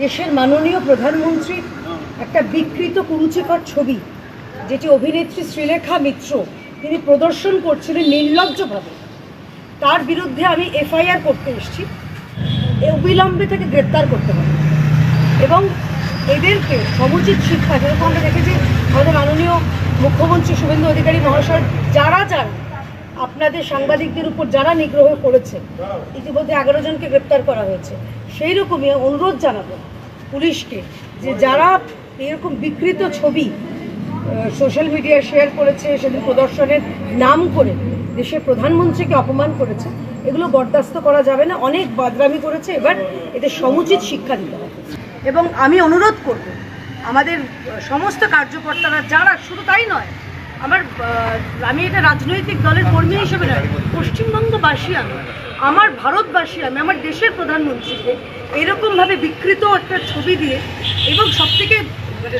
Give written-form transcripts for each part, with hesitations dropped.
দেশের মাননীয় প্রধানমন্ত্রীর একটা বিকৃত কুরুচিকর ছবি, যেটি অভিনেত্রী শ্রীলেখা মিত্র তিনি প্রদর্শন করছিলেন নির্লজ্জভাবে, তার বিরুদ্ধে আমি এফআইআর করতে এসেছি। অবিলম্বে থেকে গ্রেপ্তার করতে হবে এবং এদেরকে সমুচিত শিক্ষা, যেরকম আমরা দেখেছি আমাদের মাননীয় মুখ্যমন্ত্রী শুভেন্দু অধিকারী মহাশয় যারা আপনাদের সাংবাদিকদের উপর যারা নিগ্রহ করেছে, ইতিমধ্যে 11 জনকে গ্রেপ্তার করা হয়েছে। সেই রকমই অনুরোধ জানাবো পুলিশকে যে যারা এরকম বিকৃত ছবি সোশ্যাল মিডিয়ায় শেয়ার করেছে, সেদিন প্রদর্শনের নাম করে দেশের প্রধানমন্ত্রীকে অপমান করেছে, এগুলো বরদাস্ত করা যাবে না। অনেক বাদরামি করেছে, এবার এদের সমুচিত শিক্ষা দিতে হবে। এবং আমি অনুরোধ করব আমাদের সমস্ত কার্যকর্তারা যারা, শুধু তাই নয়, আমি এটা রাজনৈতিক দলের কর্মী হিসেবে নয়, পশ্চিমবঙ্গবাসী আমি, আমার ভারতবাসী আমি, আমার দেশের প্রধানমন্ত্রীকে এরকমভাবে বিকৃত একটা ছবি দিয়ে, এবং সবথেকে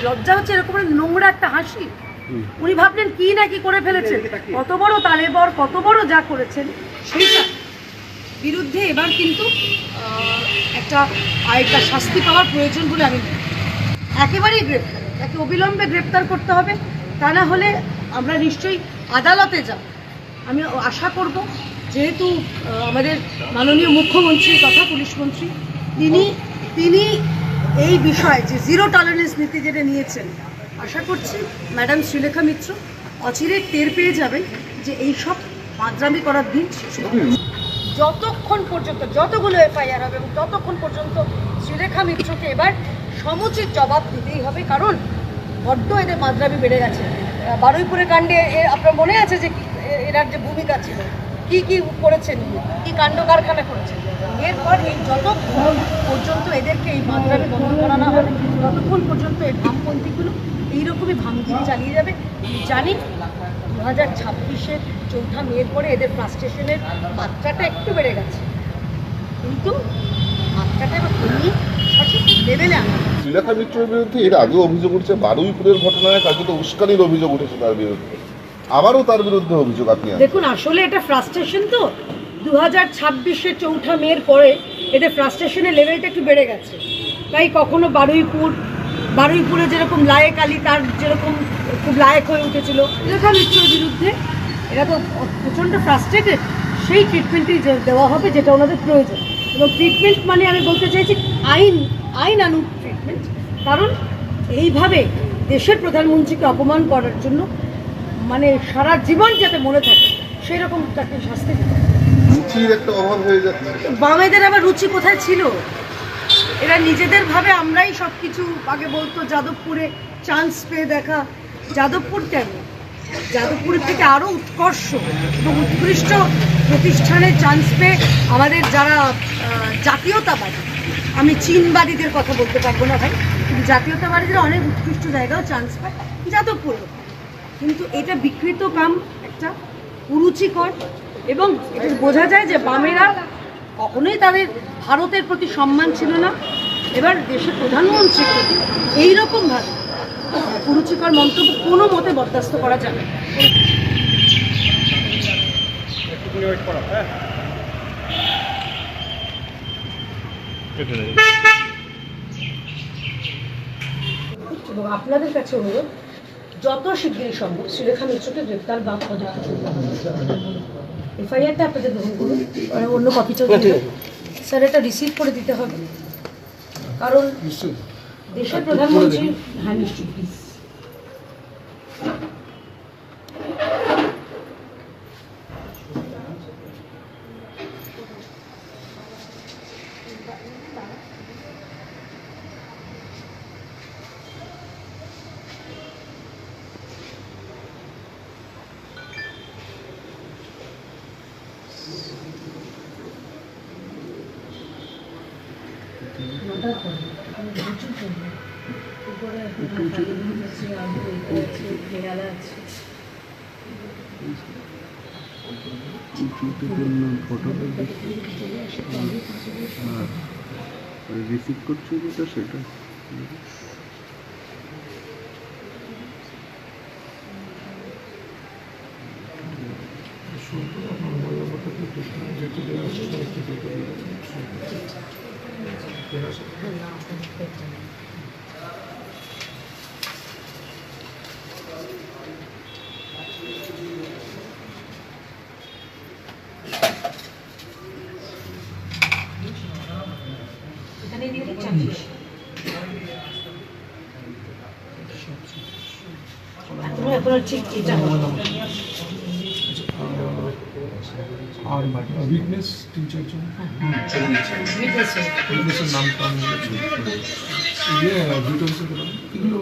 লজ্জা হচ্ছে এরকম নোংরা একটা হাসি। উনি ভাবলেন কি না কি করে ফেলেছেন, কত বড় তালেবর, কত বড় যা করেছেন, সেইটা বিরুদ্ধে এবার কিন্তু একটা শাস্তি পাওয়ার প্রয়োজন বলে আমি একেবারেই গ্রেপ্তার, তাকে অবিলম্বে গ্রেপ্তার করতে হবে। তা না হলে আমরা নিশ্চয়ই আদালতে যাব। আমি আশা করব, যেহেতু আমাদের মাননীয় মুখ্যমন্ত্রী তথা পুলিশ মন্ত্রী তিনি এই বিষয়ে যে জিরো টলারেন্স নীতি যেটা নিয়েছেন, আশা করছি ম্যাডাম শ্রীলেখা মিত্র অচিরে টের পেয়ে যাবেন যে এইসব মাদ্রামি করার দিন শেষ হবে। যতক্ষণ পর্যন্ত যতগুলো এফআইআর হবে এবং ততক্ষণ পর্যন্ত শ্রীলেখা মিত্রকে এবার সমুচিত জবাব দিতেই হবে, কারণ বড্ড এদের মাদ্রামি বেড়ে গেছে। বারুইপুরের কাণ্ডে আপনার মনে আছে যে এনার যে ভূমিকা ছিল, কি কি করেছেন, কি কাণ্ড কারখানা করেছেন। এরপর এই যতক্ষণ পর্যন্ত এদেরকে এই মাদ্রামি বন্ধ করা না হবে, ততক্ষণ পর্যন্ত এই ভামপন্থীগুলো এইরকমই ভামগিরি চালিয়ে যাবে। জানি 2026-এর 4ঠা মের পরে এদের ফ্রাস্ট্রেশনের মাত্রাটা একটু বেড়ে গেছে, কিন্তু মাত্রাটা এবার কমিয়ে সঠিক লেভেলে আনা। শ্রীলেখা মিত্রের বিরুদ্ধে এর আগে অভিযোগ উঠছে, বারুইপুরের ঘটনায় কার্যত উস্কানির অভিযোগ উঠেছে তার বিরুদ্ধে, আবারও তার বিরুদ্ধে অভিযোগ আপনি? দেখুন, আসলে এটা ফ্রাস্ট্রেশন তো 2026-এর 4ঠা মের পরে এদের ফ্রাস্ট্রেশনের লেভেলটা একটু বেড়ে গেছে। তাই কখনো বারুইপুরে যেরকম লায়েক আলী তার যেরকম খুব লায়েক হয়ে উঠেছিল, শ্রীলেখা মিত্রের বিরুদ্ধে এরা তো প্রচণ্ড ফ্রাস্ট্রেটেড। সেই ট্রিটমেন্টই দেওয়া হবে যেটা ওনাদের প্রয়োজন। এবং ট্রিটমেন্ট মানে আমি বলতে চাইছি আইনানুগ ট্রিটমেন্ট, কারণ এইভাবে দেশের প্রধানমন্ত্রীকে অপমান করার জন্য মানে সারা জীবন যাতে মনে থাকে সেই রকম তাকে শাস্তি দিতে হবে। রুচির একটা অভাব হয়ে যাচ্ছে। বামেদের আবার রুচি কোথায় ছিল? এরা নিজেদের ভাবে আমরাই সব কিছু, আগে বলতো যাদবপুরে চান্স পেয়ে দেখা। যাদবপুর কেন? যাদবপুরের থেকে আরও উৎকর্ষ এবং উৎকৃষ্ট প্রতিষ্ঠানে চান্স পেয়ে আমাদের যারা জাতীয়তাবাদী, আমি চীনবাদীদের কথা বলতে পারবো না ভাই, কিন্তু জাতীয়তাবাদীদের অনেক উৎকৃষ্ট জায়গাও চান্স পায় যাদবপুরে। কিন্তু এটা বিকৃত কাম, একটা কুরুচিকর, এবং এটা বোঝা যায় যে বামেরা কখনোই তাদের ভারতের প্রতি সম্মান ছিল না। এবার দেশের প্রধানমন্ত্রীর প্রতি এইরকমভাবে কুরুচিকর মন্তব্য কোনো মতে বরদাস্ত করা যাবে। এবং আপনাদের কাছে অনুরোধ, যত শিগগিরই সম্ভব শ্রীলেখা মিত্রকে গ্রেপ্তার বা পদক্ষেপ করতে হবে। এফআইআরটা আপনাদের গ্রহণ করুন, অন্য কপি চলছে স্যার, এটা রিসিভ করে দিতে হবে, কারণ দেশের প্রধানমন্ত্রী। হ্যাঁ নিশ্চয়ই, প্লিজ। রিসিভ করছে যেটা সেটা Thank you. এখানে দিয়ে দিই চামচ। এখন ঠিক এটা আর উইকনেস 3-4 জন উইকনেসের নাম তো আমি ইয়ে ডিটেলস এগুলো